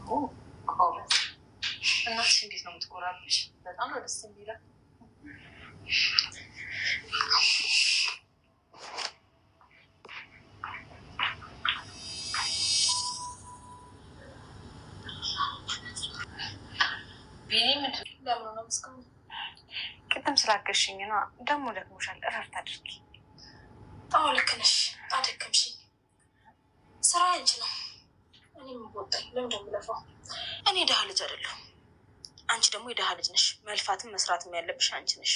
ቆበት እናትሽ እንዴት ነው የምትኮራብሽ? በጣም ነው ደስ የሚለው። ለምን ነው ምስጋና? ቅድም ስላገሽኝ ነው። ደግሞ ደክሞሻል፣ እረፍት አድርጊ። አዎ ልክ ነሽ፣ አደከምሽኝ። ስራ አንቺ ነው። እኔም ወጣኝ። ለምን እንደምለፋው? እኔ ደሃ ልጅ አይደለሁም። አንቺ ደግሞ የደሃ ልጅ ነሽ። መልፋትም መስራትም ያለብሽ አንቺ ነሽ።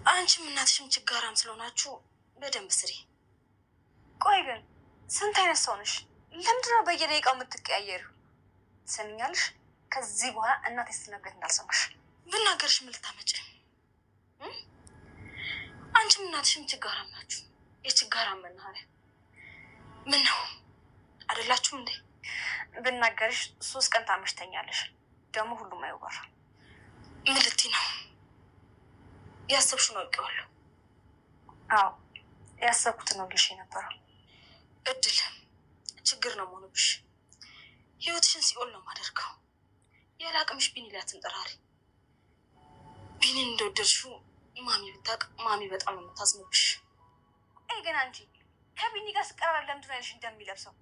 አንቺም እናትሽም ችጋራም ስለሆናችሁ በደንብ ስሪ። ቆይ ግን ስንት አይነት ሰው ነሽ? ለምንድነው በየደቂቃው የምትቀያየሪው? ትሰሚኛለሽ? ከዚህ በኋላ እናቴ ስትነግረኝ እንዳልሰማሽ። ብናገርሽ ምን ልታመጪ? አንቺም እናትሽም ችጋራም ናችሁ። የችጋራም መናኸሪያ። ምን ነው አይደላችሁም እንዴ? ብናገርሽ 3 ቀን ታመሽተኛለሽ። ደግሞ ሁሉም አይወራም። ምን ልትይ ነው? ያሰብሽውን አውቄዋለሁ። አዎ ያሰብኩት ነው ልሽ የነበረው። እድል ችግር ነው መሆንብሽ። ህይወትሽን ሲኦል ነው ማደርገው። ያላቅምሽ ቢኒ ላይ አትንጠራሪ። ቢኒን እንደወደድሽው ማሚ ብታውቅ ማሚ በጣም ነው የምታዝንብሽ። ግን አንቺ ከቢኒ ጋር ስቀራረብ ለምንድን ነው ያልሽ እንደሚለብሰው?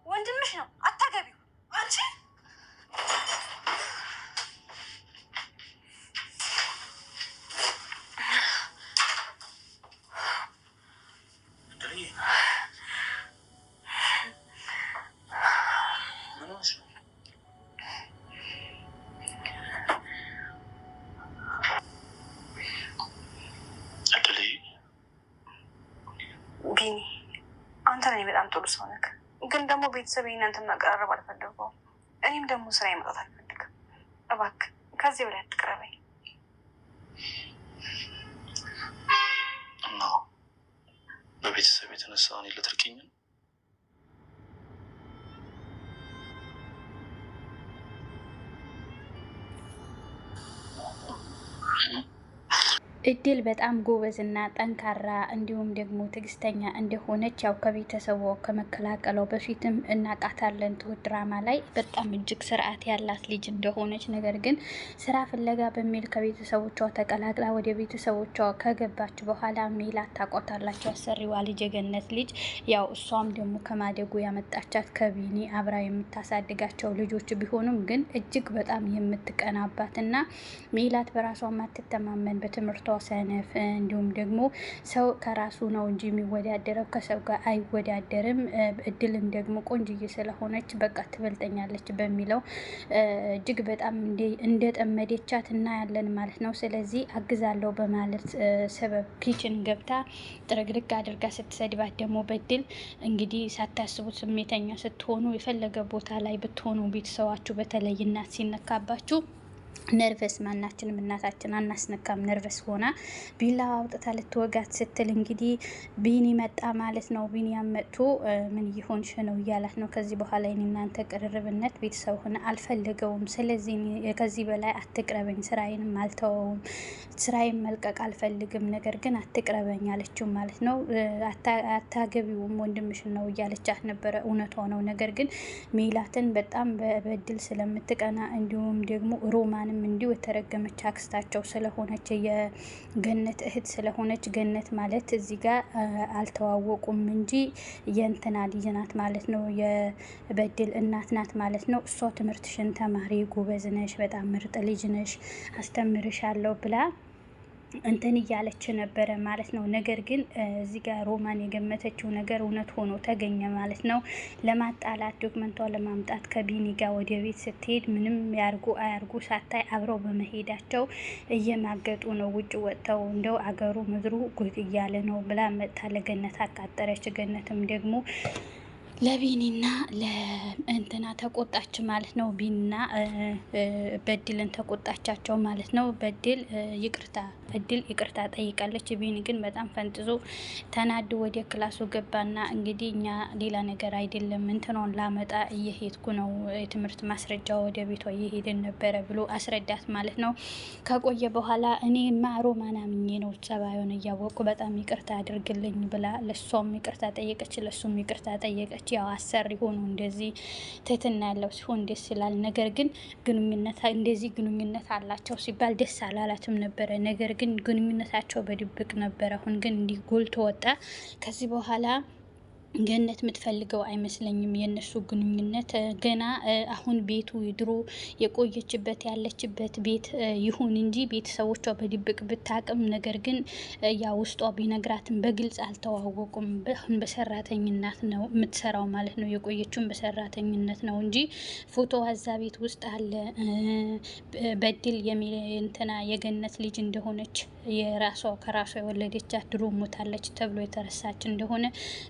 ወንድምሽ ነው፣ አታገቢው። አንቺ ቢኒ አንተ ነኝ በጣም ጥሩ ሰው ነህ፣ ግን ደግሞ ቤተሰብ እናንተን ማቀራረብ አልፈለገውም። እኔም ደግሞ ስራ ይመጣት አልፈልግም። እባክህ ከዚህ በላይ አትቅረበኝ። እና በቤተሰብ የተነሳ እኔ ልትርቂኝ ነው? እድል በጣም ጎበዝና ጠንካራ እንዲሁም ደግሞ ትዕግስተኛ እንደሆነች ያው ከቤተሰቧ ከመከላቀለው በፊትም እናቃታለን። ትሁት ድራማ ላይ በጣም እጅግ ስርዓት ያላት ልጅ እንደሆነች፣ ነገር ግን ስራ ፍለጋ በሚል ከቤተሰቦቿ ተቀላቅላ ወደ ቤተሰቦቿ ከገባች በኋላ ሜላት ታቆታላቸው አሰሪዋ ልጅ የገነት ልጅ። ያው እሷም ደግሞ ከማደጉ ያመጣቻት ከቢኒ አብራ የምታሳድጋቸው ልጆች ቢሆኑም ግን እጅግ በጣም የምትቀናባትና ሜላት በራሷ ማትተማመን በትምህርቷ ሰነፍ እንዲሁም ደግሞ ሰው ከራሱ ነው እንጂ የሚወዳደረው ከሰው ጋር አይወዳደርም። እድልም ደግሞ ቆንጅዬ ስለሆነች በቃ ትበልጠኛለች በሚለው እጅግ በጣም እንደጠመደቻት እናያለን ማለት ነው። ስለዚህ አግዛለሁ በማለት ሰበብ ኪችን ገብታ ጥርግርግ አድርጋ ስትሰድባት ደግሞ በድል እንግዲህ ሳታስቡት ስሜተኛ ስትሆኑ የፈለገ ቦታ ላይ ብትሆኑ ቤተሰባችሁ በተለይ እናት ሲነካባችሁ ነርቨስ ማናችንም እናታችን አናስነካም። ነርቨስ ሆና ቢላ አውጥታ ልትወጋት ስትል እንግዲህ ቢኒ መጣ ማለት ነው። ቢኒ ያመጡ ምን ይሆንሽ ነው እያላት ነው። ከዚህ በኋላ እናንተ ቅርርብነት ቤተሰብ ሆነ አልፈልገውም። ስለዚህ ከዚህ በላይ አትቅረበኝ፣ ስራዬንም አልተወውም፣ ስራዬን መልቀቅ አልፈልግም፣ ነገር ግን አትቅረበኝ አለችው ማለት ነው። አታገቢውም ወንድምሽን ነው እያለቻት ነበረ። እውነቷ ነው። ነገር ግን ሜላትን በጣም በድል ስለምትቀና እንዲሁም ደግሞ ሮማንም እንዲሁ የተረገመች አክስታቸው ስለሆነች የገነት እህት ስለሆነች ገነት ማለት እዚህ ጋር አልተዋወቁም እንጂ የእንትና ልጅ ናት ማለት ነው። የበድል እናት ናት ማለት ነው። እሷ ትምህርትሽን ተማሪ፣ ጎበዝ ነሽ፣ በጣም ምርጥ ልጅ ነሽ፣ አስተምርሻለሁ ብላ እንትን እያለች ነበረ ማለት ነው። ነገር ግን እዚህ ጋር ሮማን የገመተችው ነገር እውነት ሆኖ ተገኘ ማለት ነው። ለማጣላት ዶክመንቷ ለማምጣት ከቢኒ ጋር ወደ ቤት ስትሄድ ምንም ያርጉ አያርጉ ሳታይ አብረው በመሄዳቸው እየማገጡ ነው። ውጭ ወጥተው እንደው አገሩ ምድሩ ጉድ እያለ ነው ብላ መጥታ ለገነት አቃጠረች። ገነትም ደግሞ ለቢኒና ለእንትና ተቆጣች ማለት ነው። ቢኒና በድልን ተቆጣቻቸው ማለት ነው። በድል ይቅርታ ጠይቃለች። ቢኒ ግን በጣም ፈንጥዞ ተናዶ ወደ ክላሱ ገባና እንግዲህ እኛ ሌላ ነገር አይደለም እንትኗን ላመጣ እየሄድኩ ነው፣ የትምህርት ማስረጃ ወደ ቤቷ እየሄድን ነበረ ብሎ አስረዳት ማለት ነው። ከቆየ በኋላ እኔማ ሮማን አምኜ ነው ጸባዩን እያወቁ በጣም ይቅርታ አድርግልኝ ብላ ለሷም ይቅርታ ጠየቀች፣ ለሱም ይቅርታ ጠየቀች። ያው አሰሪ ሆኖ እንደዚህ ትህትና ያለው ሲሆን ደስ ይላል። ነገር ግን ግንኙነት አላቸው ሲባል ደስ አላላትም ነበረ። ነገር ግን ግንኙነታቸው በድብቅ ነበረ። አሁን ግን እንዲህ ጎልቶ ወጣ። ከዚህ በኋላ ገነት የምትፈልገው አይመስለኝም የእነሱ ግንኙነት። ገና አሁን ቤቱ ድሮ የቆየችበት ያለችበት ቤት ይሁን እንጂ ቤተሰቦቿ በድብቅ ብታቅም፣ ነገር ግን ያ ውስጧ ቢነግራትም በግልጽ አልተዋወቁም። አሁን በሰራተኝነት ነው የምትሰራው ማለት ነው። የቆየችውን በሰራተኝነት ነው እንጂ ፎቶ እዛ ቤት ውስጥ አለ። በድል እንትና የገነት ልጅ እንደሆነች ከራሷ የወለደቻት ድሮ ሞታለች ተብሎ የተረሳች እንደሆነ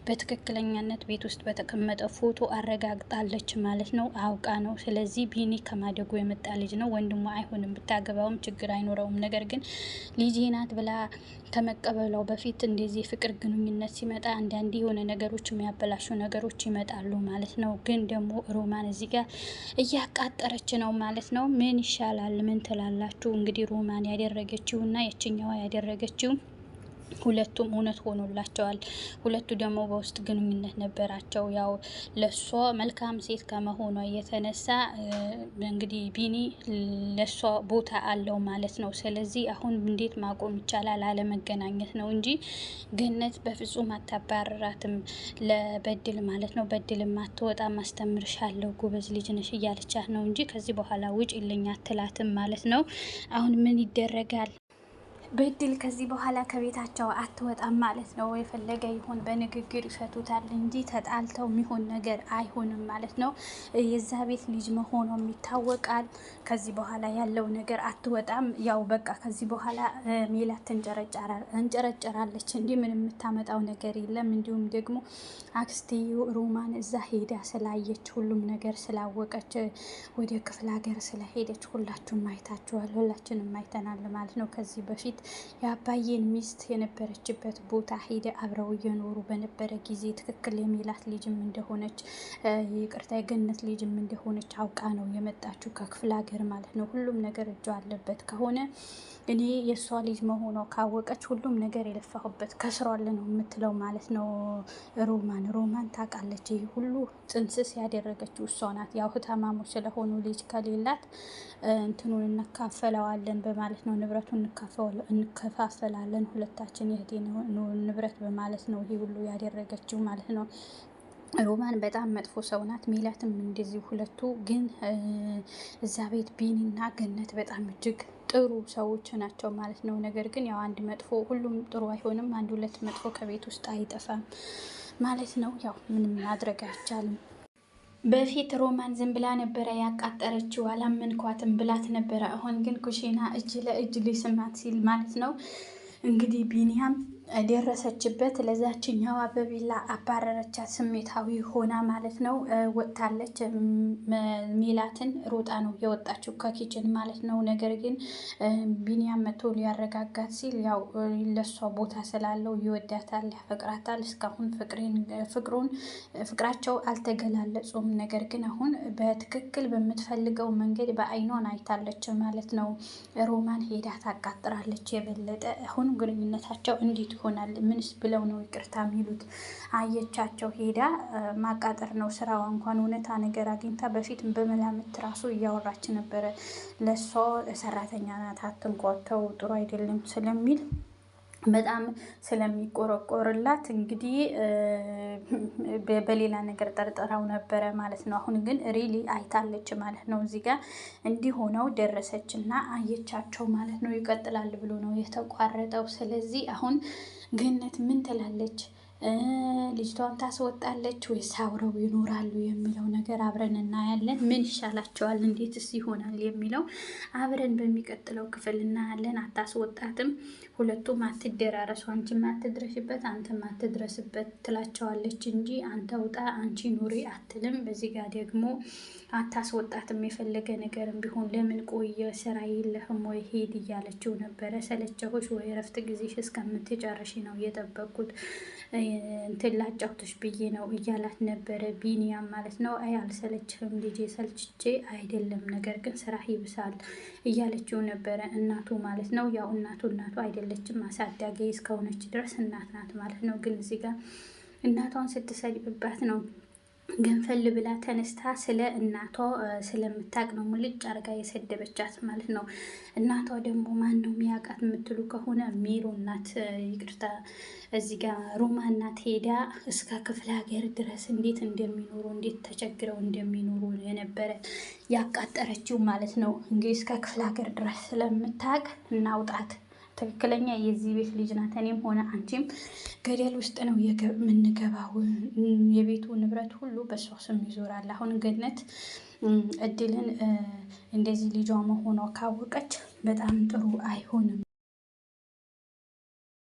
በትክክለኛነት ቤት ውስጥ በተቀመጠ ፎቶ አረጋግጣለች ማለት ነው። አውቃ ነው። ስለዚህ ቢኒ ከማደጎ የመጣ ልጅ ነው። ወንድሟ አይሆንም። ብታገባውም ችግር አይኖረውም። ነገር ግን ልጄ ናት ብላ ከመቀበሏ በፊት እንደዚህ ፍቅር ግንኙነት ሲመጣ አንዳንዴ የሆነ ነገሮች የሚያበላሹ ነገሮች ይመጣሉ ማለት ነው። ግን ደግሞ ሮማን እዚህ ጋር እያቃጠረች ነው ማለት ነው። ምን ይሻላል? ምን ትላላችሁ? እንግዲህ ሮማን ያደረገችውና የችኛዋ ያደረገችው ሁለቱም እውነት ሆኖላቸዋል። ሁለቱ ደግሞ በውስጥ ግንኙነት ነበራቸው። ያው ለሷ መልካም ሴት ከመሆኗ የተነሳ እንግዲህ ቢኒ ለሷ ቦታ አለው ማለት ነው። ስለዚህ አሁን እንዴት ማቆም ይቻላል? አለመገናኘት ነው እንጂ ገነት በፍጹም አታባረራትም ለበድል ማለት ነው። በድልም አትወጣም፣ አስተምርሻለሁ፣ ጎበዝ ልጅ ነሽ እያለቻት ነው እንጂ ከዚህ በኋላ ውጭ ይለኛ አትላትም ማለት ነው። አሁን ምን ይደረጋል? በድል ከዚህ በኋላ ከቤታቸው አትወጣም ማለት ነው። የፈለገ ይሁን በንግግር ይፈቱታል እንጂ ተጣልተው የሚሆን ነገር አይሆንም ማለት ነው። የዛ ቤት ልጅ መሆኗም ይታወቃል። ከዚህ በኋላ ያለው ነገር አትወጣም። ያው በቃ ከዚህ በኋላ ሜላት እንጨረጨራለች እንጂ ምንም የምታመጣው ነገር የለም። እንዲሁም ደግሞ አክስቴው ሮማን እዛ ሄዳ ስላየች ሁሉም ነገር ስላወቀች ወደ ክፍለ ሀገር ስለሄደች ሁላችሁም አይታችኋል፣ ሁላችንም አይተናል ማለት ነው። ከዚህ በፊት የአባዬን ሚስት የነበረችበት ቦታ ሄደ አብረው እየኖሩ በነበረ ጊዜ ትክክል የሜላት ልጅም እንደሆነች ይቅርታ የገነት ልጅም እንደሆነች አውቃ ነው የመጣችው ከክፍለ ሀገር ማለት ነው። ሁሉም ነገር እጇ አለበት ከሆነ እኔ የእሷ ልጅ መሆኗ ካወቀች ሁሉም ነገር የለፋሁበት ከስሯል ነው የምትለው ማለት ነው። ሮማን ታውቃለች። ይህ ሁሉ ጥንስስ ያደረገችው እሷ ናት። ያው ህታማሞች ስለሆኑ ልጅ ከሌላት እንትኑን እንካፈለዋለን በማለት ነው፣ ንብረቱን እንከፋፈላለን ሁለታችን የህቴ ንብረት በማለት ነው ይሄ ሁሉ ያደረገችው ማለት ነው። ሮማን በጣም መጥፎ ሰው ናት። ሜላትም እንደዚህ። ሁለቱ ግን እዛ ቤት ቢኒና ገነት በጣም እጅግ ጥሩ ሰዎች ናቸው ማለት ነው። ነገር ግን ያው አንድ መጥፎ ሁሉም ጥሩ አይሆንም። አንድ ሁለት መጥፎ ከቤት ውስጥ አይጠፋም ማለት ነው። ያው ምንም ማድረግ አይቻልም። በፊት ሮማን ዝም ብላ ነበረ ያቃጠረችው፣ አላመንኳትም ብላት ነበረ። አሁን ግን ኩሽና እጅ ለእጅ ሊስማት ሲል ማለት ነው እንግዲህ ቢኒያም ደረሰችበት። ለዛችኛዋ በቢላ አባረረቻት ስሜታዊ ሆና ማለት ነው። ወጥታለች። ሜላትን ሮጣ ነው የወጣችው ከኪችን ማለት ነው። ነገር ግን ቢኒያም መቶ ሊያረጋጋት ሲል ያው ለሷ ቦታ ስላለው ይወዳታል፣ ያፈቅራታል። እስካሁን ፍቅራቸው አልተገላለጹም። ነገር ግን አሁን በትክክል በምትፈልገው መንገድ በአይኗን አይታለች ማለት ነው። ሮማን ሄዳ ታቃጥራለች የበለጠ። አሁን ግንኙነታቸው እንዴት ይሆናል? ምንስ ብለው ነው ይቅርታ የሚሉት? አየቻቸው ሄዳ ማቃጠር ነው ስራዋ። እንኳን እውነታ ነገር አግኝታ በፊት በመላምት ራሱ እያወራች ነበረ። ለሷ ሰራተኛ ናት አትንኳተው ጥሩ አይደለም ስለሚል በጣም ስለሚቆረቆርላት እንግዲህ በሌላ ነገር ጠርጥራው ነበረ ማለት ነው። አሁን ግን ሪሊ አይታለች ማለት ነው። እዚህ ጋር እንዲህ ሆነው ደረሰች እና አየቻቸው ማለት ነው። ይቀጥላል ብሎ ነው የተቋረጠው። ስለዚህ አሁን ገነት ምን ትላለች? ልጅቷን ታስወጣለች ወይስ አብረው ይኖራሉ የሚለው ነገር አብረን እናያለን። ምን ይሻላቸዋል፣ እንዴትስ ይሆናል የሚለው አብረን በሚቀጥለው ክፍል እናያለን። አታስወጣትም፣ ሁለቱም አትደራረሱ፣ አንቺም አትድረሽበት አንተም አትድረስበት ትላቸዋለች እንጂ አንተ ውጣ አንቺ ኑሪ አትልም። በዚህ ጋር ደግሞ አታስወጣትም። የፈለገ ነገርም ቢሆን ለምን ቆየ ስራ የለህም ወይ ሄድ እያለችው ነበረ። ሰለቸሁሽ ወይ እረፍት ጊዜሽ እስከምትጨርሺ ነው የጠበቅኩት እንትን ላጫውትሽ ብዬ ነው እያላት ነበረ ቢኒያም ማለት ነው። አይ አልሰለችህም ልጄ፣ ሰልችቼ አይደለም ነገር ግን ስራ ይብሳል እያለችው ነበረ እናቱ ማለት ነው። ያው እናቱ አይደለችም አሳዳጊ እስከሆነች ድረስ እናት ናት ማለት ነው። ግን እዚህ ጋር እናቷን ስትሰድብባት ነው ገንፈል ብላ ተነስታ ስለ እናቷ ስለምታቅ ነው ሙልጭ አርጋ የሰደበቻት ማለት ነው። እናቷ ደግሞ ማን ነው የሚያውቃት የምትሉ ከሆነ ሜሮ እናት፣ ይቅርታ እዚህ ጋር ሮማ እናት ሄዳ እስከ ክፍለ ሀገር ድረስ እንዴት እንደሚኖሩ እንዴት ተቸግረው እንደሚኖሩ የነበረ ያቃጠረችው ማለት ነው። እንግዲህ እስከ ክፍለ ሀገር ድረስ ስለምታውቅ እናውጣት፣ ትክክለኛ የዚህ ቤት ልጅ ናት። እኔም ሆነ አንቺም ገደል ውስጥ ነው የምንገባው። የቤቱ ንብረት ሁሉ በሷ ስም ይዞራል። አሁን ገነት እድልን እንደዚህ ልጇ መሆኗ ካወቀች በጣም ጥሩ አይሆንም።